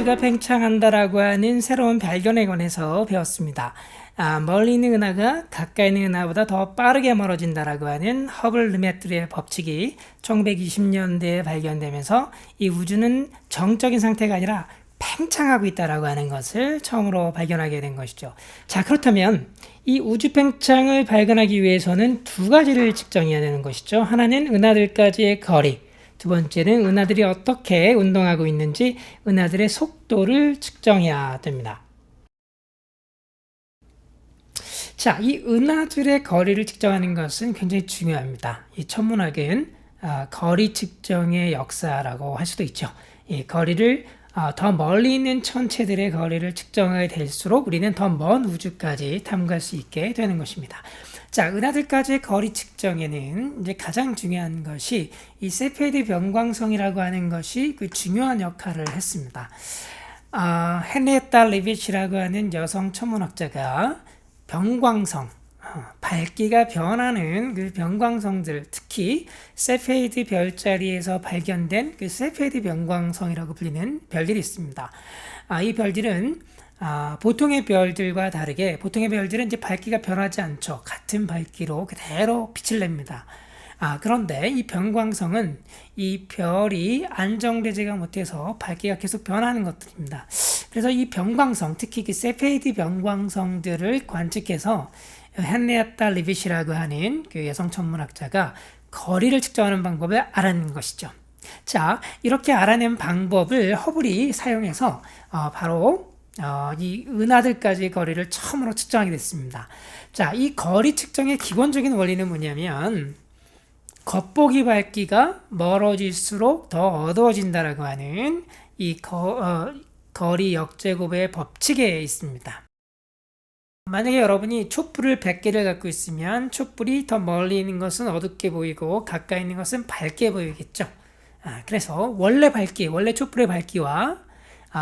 우주가 팽창한다라고 하는 새로운 발견에 관해서 배웠습니다. 멀리 있는 은하가 가까이 있는 은하보다 더 빠르게 멀어진다라고 하는 허블 르메트리의 법칙이 1920년대에 발견되면서 이 우주는 정적인 상태가 아니라 팽창하고 있다라고 하는 것을 처음으로 발견하게 된 것이죠. 자, 그렇다면 이 우주 팽창을 발견하기 위해서는 두 가지를 측정해야 되는 것이죠. 하나는 은하들까지의 거리, 두 번째는 은하들이 어떻게 운동하고 있는지 은하들의 속도를 측정해야 됩니다. 자, 이 은하들의 거리를 측정하는 것은 굉장히 중요합니다. 이 천문학은 거리 측정의 역사라고 할 수도 있죠. 이 거리를 더 멀리 있는 천체들의 거리를 측정하게 될수록 우리는 더 먼 우주까지 탐구할 수 있게 되는 것입니다. 자, 은하들까지의 거리 측정에는 이제 가장 중요한 것이 이 세페이드 변광성이라고 하는 것이 그 중요한 역할을 했습니다. 헤리에타 리비치라고 하는 여성 천문학자가 변광성, 밝기가 변하는 그 변광성들, 특히 세페이드 별자리에서 발견된 그 세페이드 변광성이라고 불리는 별들이 있습니다. 이 별들은 보통의 별들과 다르게 보통의 별들은 이제 밝기가 변하지 않죠. 같은 밝기로 그대로 빛을 냅니다. 그런데 이 변광성은 이 별이 안정되지가 못해서 밝기가 계속 변하는 것들입니다. 그래서 이 변광성, 특히 그 세페이드 변광성들을 관측해서 헨리에타 리빗이라고 하는 그 여성 천문학자가 거리를 측정하는 방법을 알아낸 것이죠. 자, 이렇게 알아낸 방법을 허블이 사용해서 바로 이 은하들까지의 거리를 처음으로 측정하게 됐습니다. 자, 이 거리 측정의 기본적인 원리는 뭐냐면 겉보기 밝기가 멀어질수록 더 어두워진다라고 하는 이 거리 역제곱의 법칙에 있습니다. 만약에 여러분이 촛불을 100개를 갖고 있으면 촛불이 더 멀리 있는 것은 어둡게 보이고 가까이 있는 것은 밝게 보이겠죠. 그래서 원래 촛불의 밝기와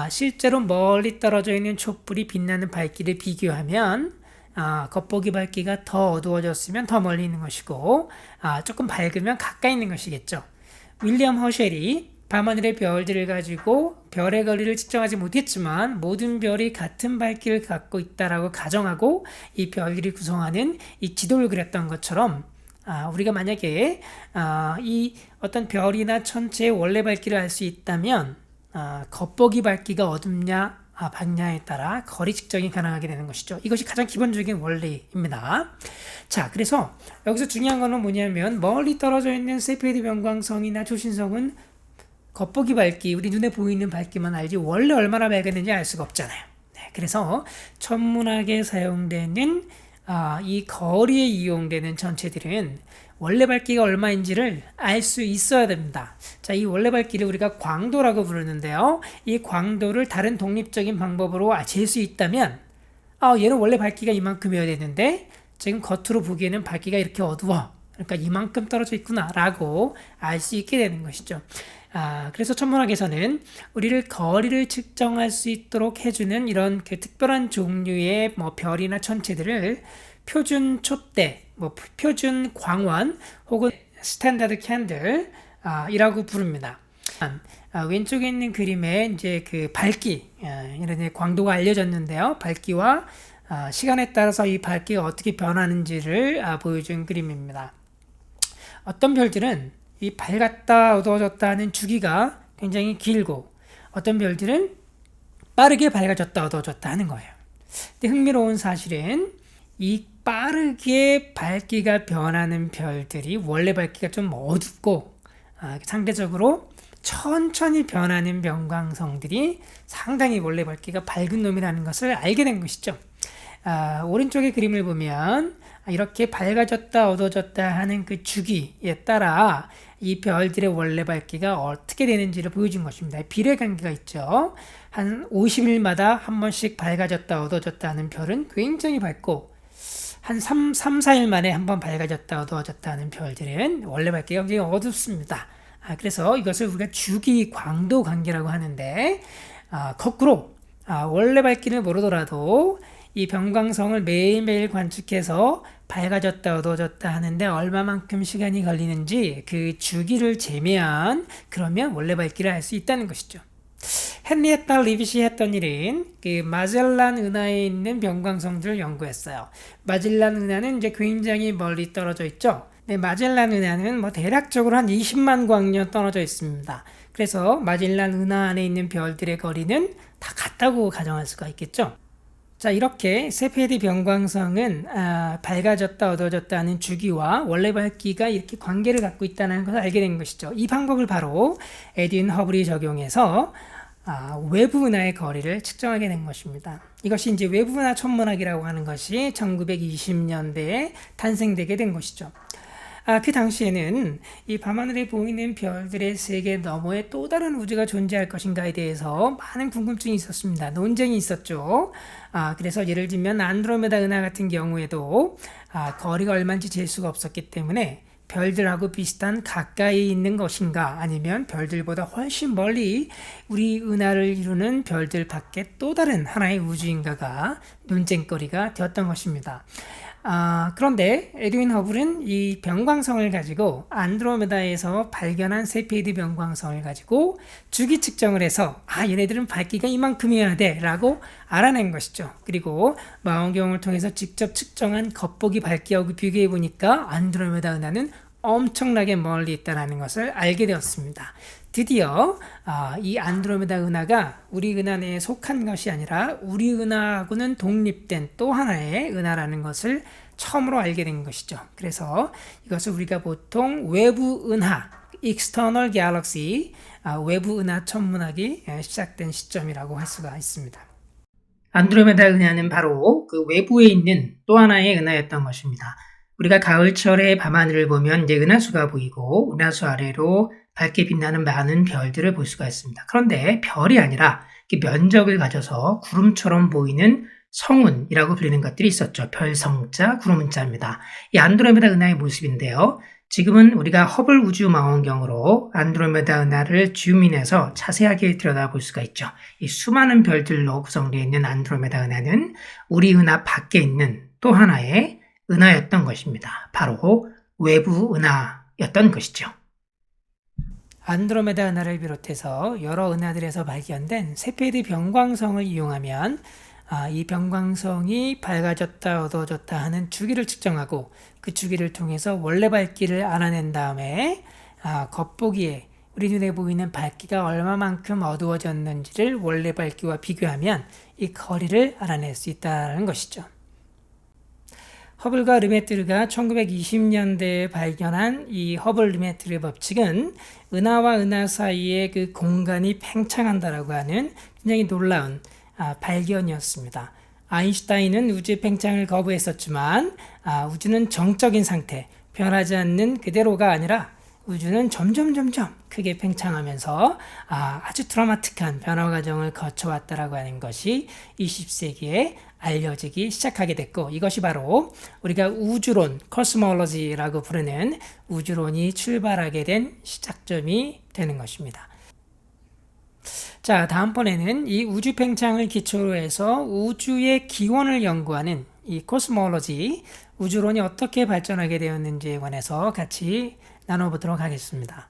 실제로 멀리 떨어져 있는 촛불이 빛나는 밝기를 비교하면 겉보기 밝기가 더 어두워졌으면 더 멀리 있는 것이고 조금 밝으면 가까이 있는 것이겠죠. 윌리엄 허셸이 밤하늘의 별들을 가지고 별의 거리를 측정하지 못했지만 모든 별이 같은 밝기를 갖고 있다라고 가정하고 이 별들이 구성하는 이 지도를 그렸던 것처럼 우리가 만약에 이 어떤 별이나 천체의 원래 밝기를 알 수 있다면 겉보기 밝기가 어둡냐 밝냐에 따라 거리 측정이 가능하게 되는 것이죠. 이것이 가장 기본적인 원리입니다. 자, 그래서 여기서 중요한 거는 뭐냐면 멀리 떨어져 있는 세페이드 변광성이나 초신성은 겉보기 밝기, 우리 눈에 보이는 밝기만 알지 원래 얼마나 밝았는지 알 수가 없잖아요. 네, 그래서 천문학에 사용되는 이 거리에 이용되는 천체들은 원래 밝기가 얼마인지를 알 수 있어야 됩니다. 자, 이 원래 밝기를 우리가 광도라고 부르는데요. 이 광도를 다른 독립적인 방법으로 잴 수 있다면 얘는 원래 밝기가 이만큼이어야 되는데 지금 겉으로 보기에는 밝기가 이렇게 어두워. 그러니까 이만큼 떨어져 있구나 라고 알 수 있게 되는 것이죠. 그래서 천문학에서는 우리를 거리를 측정할 수 있도록 해주는 이런 그 특별한 종류의 별이나 천체들을 표준 촛대, 표준 광원 혹은 스탠다드 캔들 이라고 부릅니다. 왼쪽에 있는 그림에 이제 그 밝기, 이런 광도가 알려졌는데요. 밝기와 시간에 따라서 이 밝기가 어떻게 변하는지를 보여준 그림입니다. 어떤 별들은 이 밝았다 어두워졌다 하는 주기가 굉장히 길고 어떤 별들은 빠르게 밝아졌다 어두워졌다 하는 거예요. 근데 흥미로운 사실은 이 빠르게 밝기가 변하는 별들이 원래 밝기가 좀 어둡고 상대적으로 천천히 변하는 변광성들이 상당히 원래 밝기가 밝은 놈이라는 것을 알게 된 것이죠. 오른쪽의 그림을 보면 이렇게 밝아졌다 어두워졌다 하는 그 주기에 따라 이 별들의 원래 밝기가 어떻게 되는지를 보여준 것입니다. 비례관계가 있죠. 한 50일마다 한 번씩 밝아졌다 어두워졌다 하는 별은 굉장히 밝고 한 3, 4일 만에 한 번 밝아졌다 어두워졌다 하는 별들은 원래 밝기가 굉장히 어둡습니다. 그래서 이것을 우리가 주기 광도 관계라고 하는데 거꾸로 원래 밝기를 모르더라도 이 변광성을 매일매일 관측해서 밝아졌다 어두워졌다 하는데 얼마만큼 시간이 걸리는지 그 주기를 재면 그러면 원래 밝기를 알 수 있다는 것이죠. 헨리에타 리빗이 했던 일은 그 마젤란 은하에 있는 병광성들을 연구했어요. 마젤란 은하는 이제 굉장히 멀리 떨어져 있죠. 네, 마젤란 은하는 뭐 대략적으로 한 20만 광년 떨어져 있습니다. 그래서 마젤란 은하 안에 있는 별들의 거리는 다 같다고 가정할 수가 있겠죠. 자, 이렇게 세페이드 병광성은 밝아졌다 어두워졌다 하는 주기와 원래 밝기가 이렇게 관계를 갖고 있다는 것을 알게 된 것이죠. 이 방법을 바로 에드윈 허블이 적용해서 외부 은하의 거리를 측정하게 된 것입니다. 이것이 이제 외부 은하 천문학이라고 하는 것이 1920년대에 탄생되게 된 것이죠. 그 당시에는 이 밤하늘에 보이는 별들의 세계 너머에 또 다른 우주가 존재할 것인가에 대해서 많은 궁금증이 있었습니다. 논쟁이 있었죠. 그래서 예를 들면 안드로메다 은하 같은 경우에도 거리가 얼마인지 잴 수가 없었기 때문에 별들하고 비슷한 가까이 있는 것인가 아니면 별들보다 훨씬 멀리 우리 은하를 이루는 별들 밖에 또 다른 하나의 우주인가가 논쟁거리가 되었던 것입니다. 그런데 에드윈 허블은 이 병광성을 가지고 안드로메다에서 발견한 세페이드 병광성을 가지고 주기 측정을 해서 얘네들은 밝기가 이만큼이어야 돼 라고 알아낸 것이죠. 그리고 망원경을 통해서 직접 측정한 겉보기 밝기하고 비교해 보니까 안드로메다 은하는 엄청나게 멀리 있다는 것을 알게 되었습니다. 드디어 이 안드로메다 은하가 우리 은하 내에 속한 것이 아니라 우리 은하하고는 독립된 또 하나의 은하라는 것을 처음으로 알게 된 것이죠. 그래서 이것을 우리가 보통 외부 은하, external galaxy, 외부 은하 천문학이 시작된 시점이라고 할 수가 있습니다. 안드로메다 은하는 바로 그 외부에 있는 또 하나의 은하였던 것입니다. 우리가 가을철에 밤하늘을 보면 이제 은하수가 보이고 은하수 아래로 밝게 빛나는 많은 별들을 볼 수가 있습니다. 그런데 별이 아니라 면적을 가져서 구름처럼 보이는 성운이라고 불리는 것들이 있었죠. 별성자, 구름자입니다. 이 안드로메다 은하의 모습인데요. 지금은 우리가 허블 우주망원경으로 안드로메다 은하를 줌인해서 자세하게 들여다볼 수가 있죠. 이 수많은 별들로 구성되어 있는 안드로메다 은하는 우리 은하 밖에 있는 또 하나의 은하였던 것입니다. 바로 외부 은하였던 것이죠. 안드로메다 은하를 비롯해서 여러 은하들에서 발견된 세페이드 병광성을 이용하면 이 병광성이 밝아졌다 어두워졌다 하는 주기를 측정하고 그 주기를 통해서 원래 밝기를 알아낸 다음에 겉보기에 우리 눈에 보이는 밝기가 얼마만큼 어두워졌는지를 원래 밝기와 비교하면 이 거리를 알아낼 수 있다는 것이죠. 허블과 르메트르가 1920년대에 발견한 이 허블 르메트르 법칙은 은하와 은하 사이에 그 공간이 팽창한다라고 하는 굉장히 놀라운 발견이었습니다. 아인슈타인은 우주의 팽창을 거부했었지만 우주는 정적인 상태, 변하지 않는 그대로가 아니라 우주는 점점 크게 팽창하면서 아주 드라마틱한 변화 과정을 거쳐왔다라고 하는 것이 20세기에 알려지기 시작하게 됐고, 이것이 바로 우리가 우주론, 코스몰로지라고 부르는 우주론이 출발하게 된 시작점이 되는 것입니다. 자, 다음번에는 이 우주 팽창을 기초로 해서 우주의 기원을 연구하는 이 코스몰로지, 우주론이 어떻게 발전하게 되었는지에 관해서 같이 나눠보도록 하겠습니다.